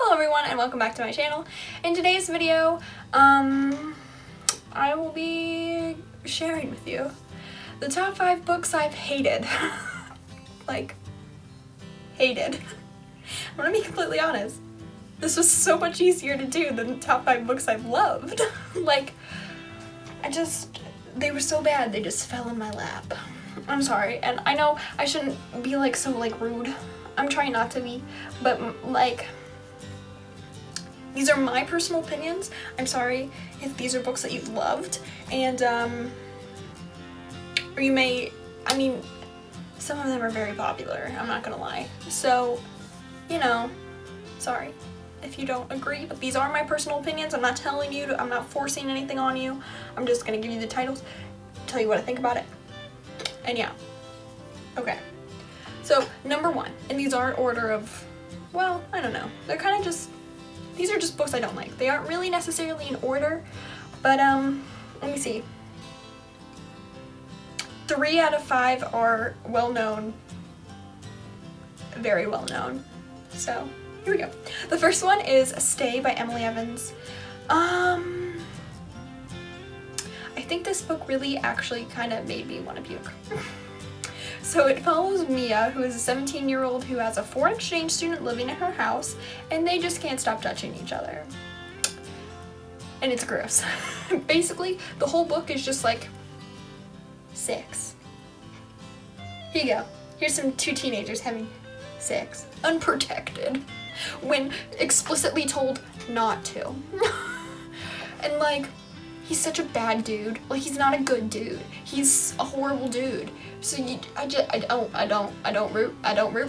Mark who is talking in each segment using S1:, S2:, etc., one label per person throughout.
S1: Hello everyone and welcome back to my channel. In today's video, I will be sharing with you the top 5 books I've hated. Like, hated. I'm gonna be completely honest. This was so much easier to do than the top 5 books I've loved. Like, they were so bad, they just fell in my lap. I'm sorry, and I know I shouldn't be like so like rude. I'm trying not to be, but like, these are my personal opinions. I'm sorry if these are books that you've loved, and or you may, I mean, some of them are very popular, I'm not gonna lie. So, you know, sorry if you don't agree, but these are my personal opinions. I'm not telling you to, I'm not forcing anything on you. I'm just gonna give you the titles, tell you what I think about it, and yeah. Okay, so number 1, and these aren't order of, well, I don't know. They're kind of just, these are just books I don't like. They aren't really necessarily in order, but let me see. 3 out of 5 are well-known, very well-known. So here we go. The first one is Stay by Emily Evans. I think this book really actually kind of made me want to puke. So it follows Mia, who is a 17-year-old who has a foreign exchange student living in her house, and they just can't stop touching each other. And it's gross. Basically, the whole book is just like sex. Here you go. Here's some 2 teenagers having sex, unprotected, when explicitly told not to. And like, he's such a bad dude. Like, he's not a good dude. He's a horrible dude. So I don't root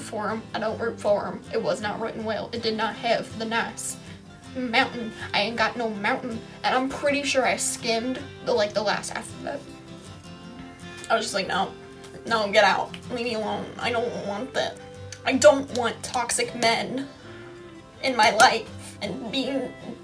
S1: for him. I don't root for him. It was not written well. It did not have the nice mountain. I ain't got no mountain. And I'm pretty sure I skimmed the last half of it. I was just like, no, get out. Leave me alone. I don't want that. I don't want toxic men in my life and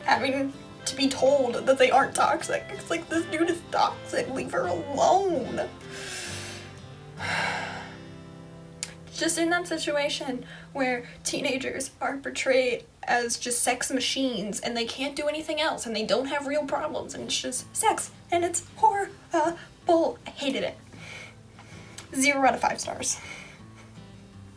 S1: having to be told that they aren't toxic. It's like, this dude is toxic. Leave her alone. Just in that situation where teenagers are portrayed as just sex machines and they can't do anything else and they don't have real problems and it's just sex and it's horrible. I hated it. 0 out of 5 stars.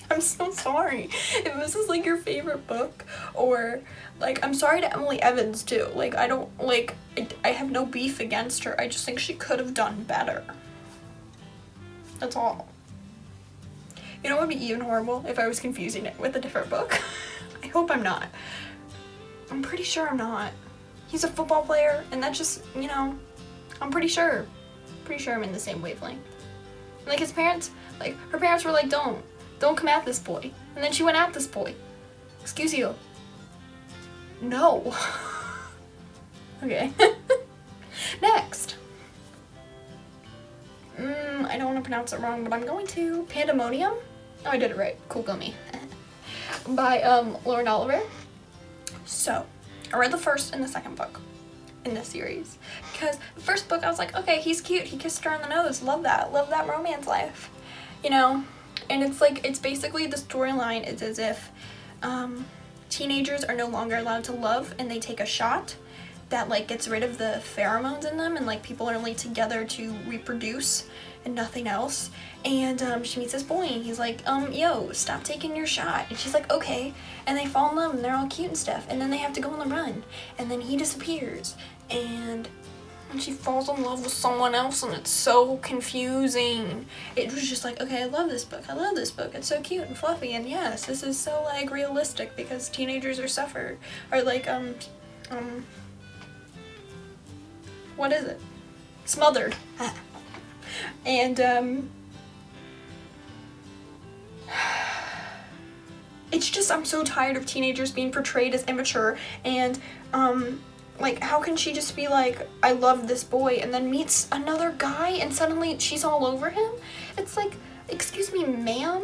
S1: I'm so sorry if this is like your favorite book, or like, I'm sorry to Emily Evans too. Like, I don't like, I have no beef against her. I just think she could have done better. That's all. You know what would be even horrible? If I was confusing it with a different book. I hope I'm not. I'm pretty sure I'm not. He's a football player, and that just, you know, I'm pretty sure I'm in the same wavelength. Like, his parents, like, her parents were like, don't come at this boy. And then she went at this boy. Excuse you. No. Okay. Next. I don't want to pronounce it wrong, but I'm going to. Pandemonium? Oh, I did it right. Cool, go me. By Lauren Oliver. So, I read the first and the second book in this series, because the first book I was like, okay, he's cute, he kissed her on the nose, love that romance life, you know. And it's like, it's basically, the storyline is as if teenagers are no longer allowed to love, and they take a shot that like gets rid of the pheromones in them, and like people are only together to reproduce and nothing else. And she meets this boy and he's like, yo, stop taking your shot. And she's like, okay. And they fall in love and they're all cute and stuff, and then they have to go on the run, and then he disappears, and she falls in love with someone else, and it's so confusing. It was just like, okay, I love this book, it's so cute and fluffy, and yes, this is so like realistic, because teenagers are like what is it? Smothered. And it's just, I'm so tired of teenagers being portrayed as immature, and like, how can she just be like, I love this boy, and then meets another guy and suddenly she's all over him? It's like, excuse me, ma'am,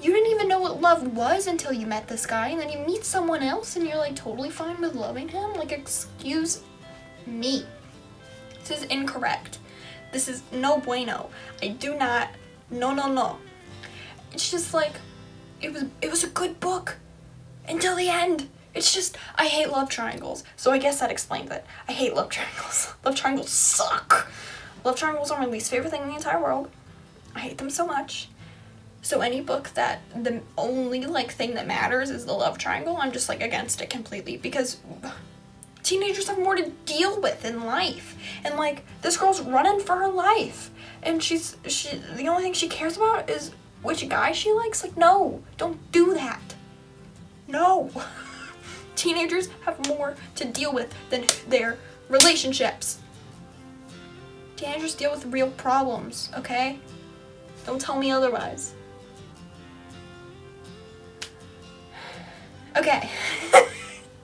S1: you didn't even know what love was until you met this guy, and then you meet someone else and you're like totally fine with loving him? Like, excuse me. This is incorrect. This is no bueno. I do not, no. It's just like, it was a good book until the end. It's just, I hate love triangles. So I guess that explains it. I hate love triangles. Love triangles suck. Love triangles are my least favorite thing in the entire world. I hate them so much. So any book that the only like thing that matters is the love triangle, I'm just like against it completely, because teenagers have more to deal with in life. And like, this girl's running for her life. And the only thing she cares about is which guy she likes. Like, no, don't do that. No. Teenagers have more to deal with than their relationships. Teenagers deal with real problems, okay? Don't tell me otherwise. Okay.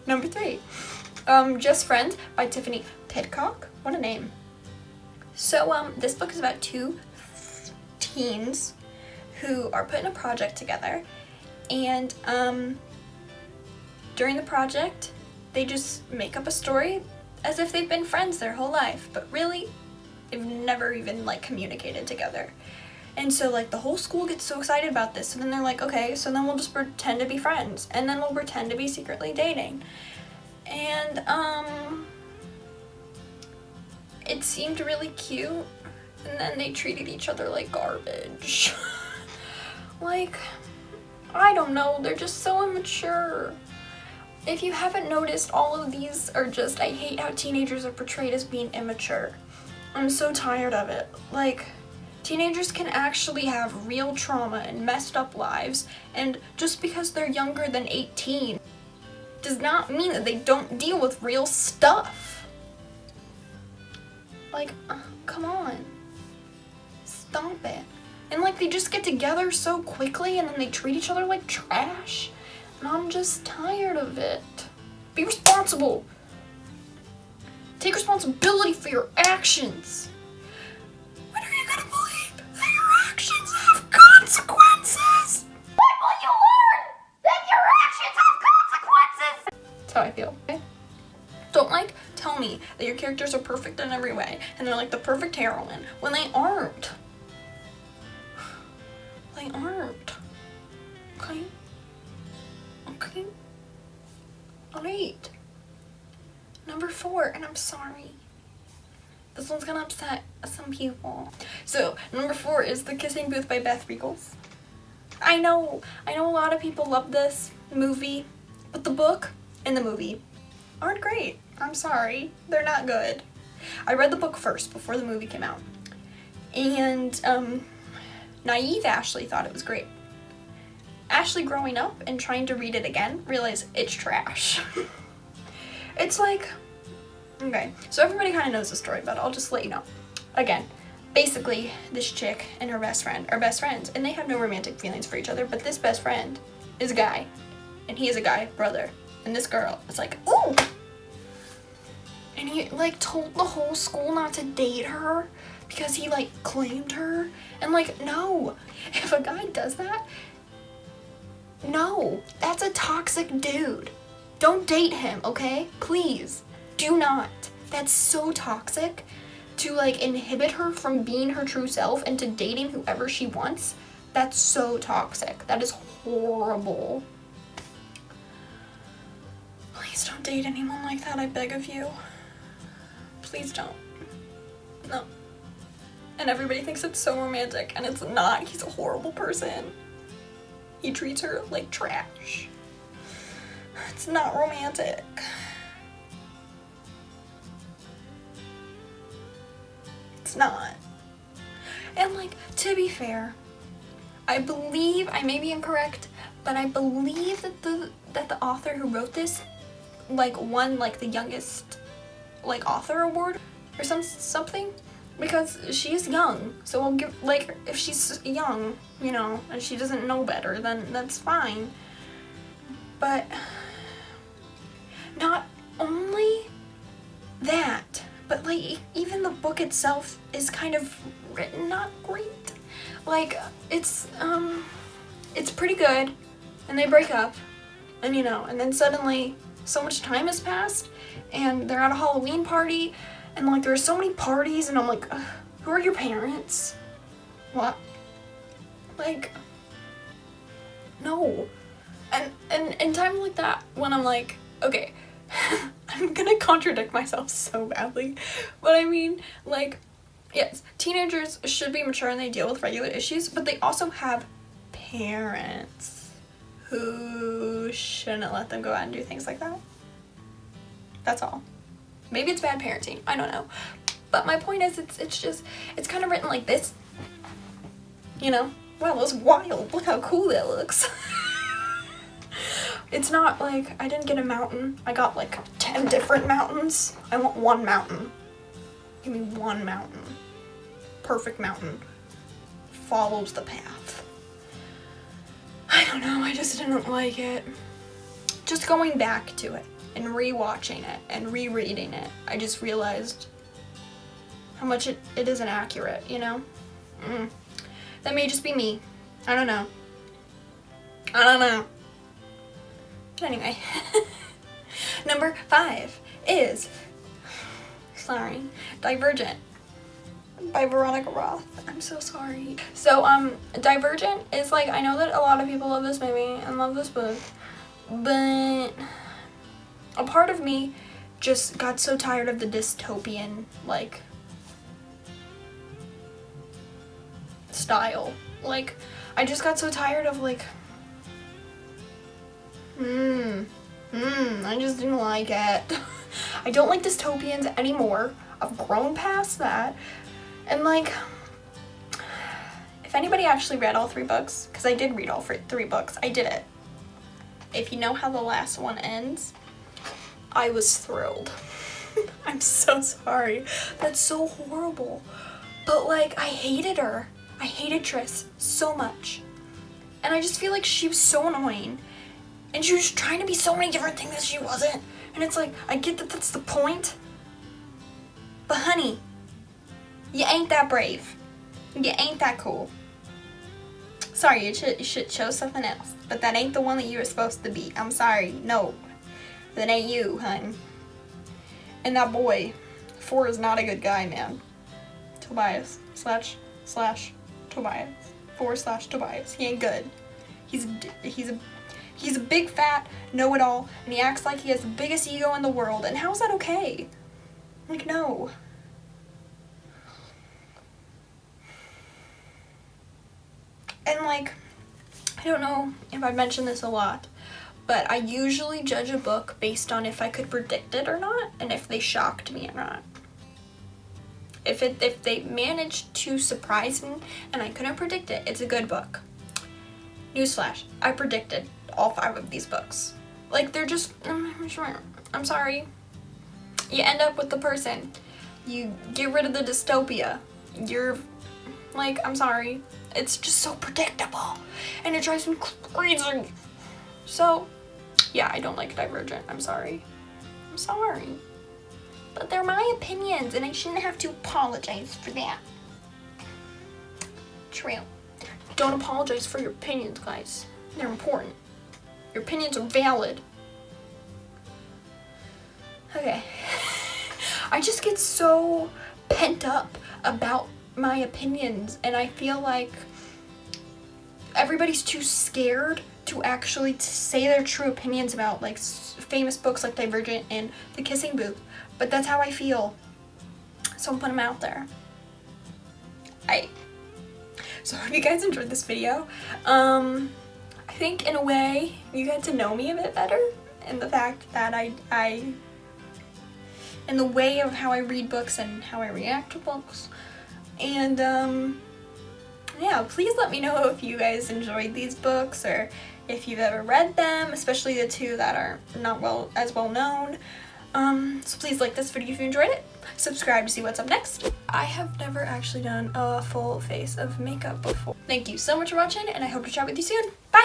S1: Number 3. Just Friends by Tiffany Tidcock. What a name. So, this book is about 2 teens who are putting a project together, and, during the project, they just make up a story as if they've been friends their whole life, but really, they've never even, like, communicated together. And so, like, the whole school gets so excited about this, and then they're like, okay, so then we'll just pretend to be friends, and then we'll pretend to be secretly dating. And, it seemed really cute, and then they treated each other like garbage. Like, I don't know, they're just so immature. If you haven't noticed, all of these are just, I hate how teenagers are portrayed as being immature. I'm so tired of it. Like, teenagers can actually have real trauma and messed up lives, and just because they're younger than 18 does not mean that they don't deal with real stuff. Like, come on. Stop it. And like, they just get together so quickly and then they treat each other like trash. And I'm just tired of it. Be responsible. Take responsibility for your actions. When are you gonna believe that your actions have consequences? When will you learn that your actions have consequences? That's how I feel, okay? Don't like tell me that your characters are perfect in every way and they're like the perfect heroine when they aren't. They aren't. Okay? Okay? Alright. Number 4, and I'm sorry. This one's gonna upset some people. So, number 4 is The Kissing Booth by Beth Reekles. I know a lot of people love this movie, but the book and the movie aren't great. I'm sorry. They're not good. I read the book first before the movie came out. And, naive Ashley thought it was great. Ashley growing up and trying to read it again realized it's trash. It's like, okay, so everybody kind of knows the story, but I'll just let you know. Again, basically, this chick and her best friend are best friends, and they have no romantic feelings for each other, but this best friend is a guy, and he is a guy brother, and this girl is like, ooh! And he, like, told the whole school not to date her because he, like, claimed her. And, like, no. If a guy does that, no. That's a toxic dude. Don't date him, okay? Please. Do not. That's so toxic to, like, inhibit her from being her true self and to dating whoever she wants. That's so toxic. That is horrible. Please don't date anyone like that, I beg of you. Please don't. No. And everybody thinks it's so romantic, and it's not. He's a horrible person. He treats her like trash. It's not romantic. It's not. And like, to be fair, I believe, I may be incorrect, but I believe that the author who wrote this, like, won, like, the youngest, like, author award or something, because she is young. So I'll give, like, if she's young, you know, and she doesn't know better, then that's fine. But not only that, but like, even the book itself is kind of written not great. Like, it's pretty good, and they break up, and you know, and then suddenly so much time has passed, and they're at a Halloween party, and like, there are so many parties, and I'm like, who are your parents? What? Like, no. And in times like that, when I'm like, okay, I'm gonna contradict myself so badly, but I mean, like, yes, teenagers should be mature and they deal with regular issues, but they also have parents who shouldn't let them go out and do things like that. That's all. Maybe it's bad parenting, I don't know. But my point is, it's kind of written like this. You know? Wow, that was wild. Look how cool that looks. It's not like, I didn't get a mountain. I got like 10 different mountains. I want one mountain. Give me one mountain. Perfect mountain. Follows the path. I don't know, I just didn't like it. Just going back to it and rewatching it and rereading it, I just realized how much it isn't accurate, you know? That may just be me. I don't know. But anyway. Number 5 is, sorry, Divergent by Veronica Roth. I'm so sorry. So, Divergent is like, I know that a lot of people love this movie and love this book, but a part of me just got so tired of the dystopian, like, style. Like, I just got so tired of, like, I just didn't like it. I don't like dystopians anymore. I've grown past that. And, like, if anybody actually read all 3 books, because I did read all 3 books, I did it. If you know how the last one ends, I was thrilled. I'm so sorry. That's so horrible. But, like, I hated her. I hated Triss so much. And I just feel like she was so annoying. And she was trying to be so many different things that she wasn't. And it's like, I get that that's the point. But honey, you ain't that brave. You ain't that cool. Sorry, you should show something else. But that ain't the one that you were supposed to be. I'm sorry. No. That ain't you, hun. And that boy, 4 is not a good guy, man. Tobias slash Tobias. 4/Tobias. He ain't good. He's a big fat know-it-all, and he acts like he has the biggest ego in the world. And how's that okay? Like, no. And, like, I don't know if I've mentioned this a lot, but I usually judge a book based on if I could predict it or not, and if they shocked me or not. If they managed to surprise me and I couldn't predict it, it's a good book. Newsflash, I predicted all 5 of these books. Like, they're just, I'm sorry. You end up with the person. You get rid of the dystopia. You're, like, I'm sorry. It's just so predictable. And it drives me crazy. So, yeah, I don't like Divergent. I'm sorry. I'm sorry. But they're my opinions, and I shouldn't have to apologize for that. True. Don't apologize for your opinions, guys. They're important. Your opinions are valid. Okay. I just get so pent up about my opinions, and I feel like everybody's too scared to actually say their true opinions about, like, famous books like Divergent and The Kissing Booth. But that's how I feel. So I'm putting them out there. So I hope you guys enjoyed this video. I think in a way you got to know me a bit better, and the fact that in the way of how I read books and how I react to books. And yeah, please let me know if you guys enjoyed these books or if you've ever read them, especially the 2 that are not as well known. So please like this video if you enjoyed it. Subscribe to see what's up next. I have never actually done a full face of makeup before. Thank you so much for watching, and I hope to chat with you soon. Bye!